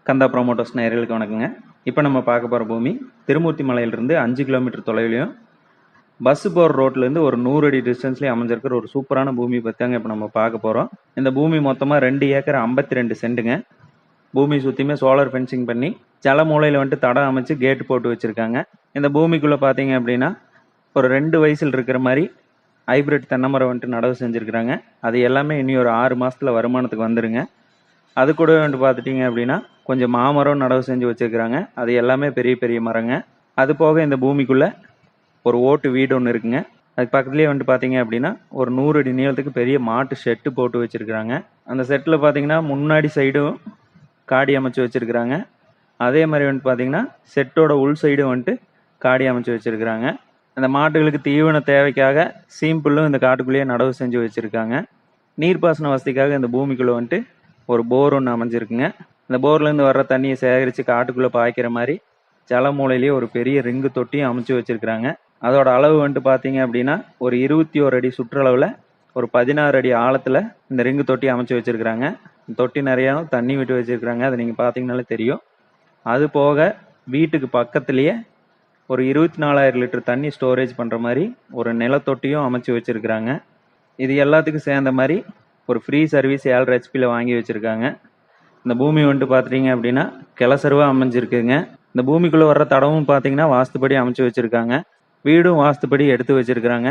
கந்தா promoters நேயர்களுக்கு வணக்கங்க. இப்போ நம்ம பார்க்க போகிற பூமி திருமூர்த்தி மலையிலிருந்து 5 கிலோமீட்டர் தொலைவிலையும் பஸ்ஸு போகிற ரோட்லேருந்து ஒரு 100 அடி டிஸ்டன்ஸ்லேயும் அமைஞ்சிருக்கிற ஒரு சூப்பரான பூமி பற்றி தாங்க இப்போ நம்ம பார்க்க போகிறோம். இந்த பூமி மொத்தமாக 2 ஏக்கர் 52 சென்ட்டுங்க. பூமி சுற்றியுமே சோலார் ஃபென்சிங் பண்ணி ஜல மூலையில் வந்துட்டு தடம் அமைச்சு கேட்டு போட்டு வச்சுருக்காங்க. இந்த பூமிக்குள்ளே பார்த்தீங்க அப்படின்னா ஒரு 2 வயசில் இருக்கிற மாதிரி ஹைப்ரிட் தென்னை மரம் வந்துட்டு நடவு செஞ்சுருக்குறாங்க. அது எல்லாமே இனி ஒரு 6 மாதத்தில் வருமானத்துக்கு வந்துடுங்க. அது கூட வந்துட்டு பார்த்துட்டிங்க அப்படின்னா கொஞ்சம் மாமரம் நடவு செஞ்சு வச்சுருக்குறாங்க. அது எல்லாமே பெரிய பெரிய மரங்க. அது போக இந்த பூமிக்குள்ளே ஒரு ஓட்டு வீடு ஒன்று இருக்குங்க. அதுக்கு பக்கத்துலேயே வந்துட்டு பார்த்தீங்க அப்படின்னா ஒரு 100 அடி நீளத்துக்கு பெரிய மாட்டு ஷெட்டு போட்டு வச்சுருக்குறாங்க. அந்த செட்டில் பார்த்தீங்கன்னா முன்னாடி சைடும் காடி அமைச்சு வச்சுருக்குறாங்க. அதே மாதிரி வந்துட்டு பார்த்தீங்கன்னா செட்டோட உள் சைடும் வந்துட்டு காடி அமைச்சு வச்சுருக்குறாங்க. அந்த மாட்டுகளுக்கு தீவன தேவைக்காக சீம்புல்லும் இந்த காட்டுக்குள்ளேயே நடவு செஞ்சு வச்சுருக்காங்க. நீர்ப்பாசன வசதிக்காக இந்த பூமிக்குள்ளே வந்துட்டு ஒரு போர் ஒன்று அமைஞ்சிருக்குங்க. இந்த போர்லேருந்து வர்ற தண்ணியை சேகரித்து காட்டுக்குள்ளே பாய்க்கிற மாதிரி ஜல மூலையிலேயே ஒரு பெரிய ரிங்கு தொட்டியும் அமைச்சு வச்சுருக்குறாங்க. அதோட அளவு வந்துட்டு பார்த்தீங்க அப்படின்னா ஒரு 21 அடி சுற்றளவில் ஒரு 16 அடி ஆழத்தில் இந்த ரிங்கு தொட்டி அமைச்சு வச்சுருக்குறாங்க. தொட்டி நிறையா தண்ணி விட்டு வச்சுருக்குறாங்க. அதை நீங்கள் பார்த்தீங்கனாலே தெரியும். அது போக வீட்டுக்கு பக்கத்துலேயே ஒரு 24,000 லிட்டர் தண்ணி ஸ்டோரேஜ் பண்ணுற மாதிரி ஒரு நிலத்தொட்டியும் அமைச்சு வச்சுருக்குறாங்க. இது எல்லாத்துக்கும் சேர்ந்த மாதிரி ஒரு ஃப்ரீ சர்வீஸ் 7.5 ஹெச்பியில் வாங்கி வச்சுருக்காங்க. இந்த பூமி வந்துட்டு பார்த்துட்டிங்க அப்படின்னா கிளசருவாக அமைஞ்சிருக்குங்க. இந்த பூமிக்குள்ளே வர்ற தடமும் பார்த்தீங்கன்னா வாஸ்துப்படி அமைச்சு வச்சுருக்காங்க. வீடும் வாஸ்துப்படி எடுத்து வச்சுருக்குறாங்க.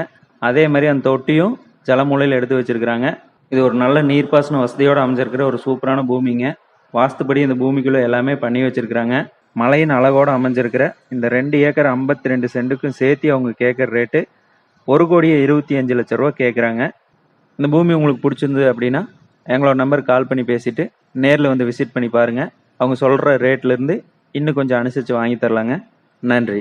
அதே மாதிரி அந்த தொட்டியும் ஜலமூலையில் எடுத்து வச்சுருக்குறாங்க. இது ஒரு நல்ல நீர்ப்பாசன வசதியோடு அமைஞ்சிருக்கிற ஒரு சூப்பரான பூமிங்க. வாஸ்துப்படி இந்த பூமிக்குள்ளே எல்லாமே பண்ணி வச்சுருக்குறாங்க. மலையின் அழகோடு அமைஞ்சிருக்கிற இந்த 2 ஏக்கர் 52 சென்ட்டுக்கும் சேர்த்து அவங்க கேட்குற ரேட்டு 1,25,00,000 ரூபா கேட்குறாங்க. இந்த பூமி உங்களுக்கு பிடிச்சிருந்தது அப்படின்னா எங்களோட நம்பருக்கு கால் பண்ணி பேசிவிட்டு நேரில் வந்து விசிட் பண்ணி பாருங்கள். அவங்க சொல்கிற ரேட்லேருந்து இன்னும் கொஞ்சம் அனுசரித்து வாங்கி தரலாங்க. நன்றி.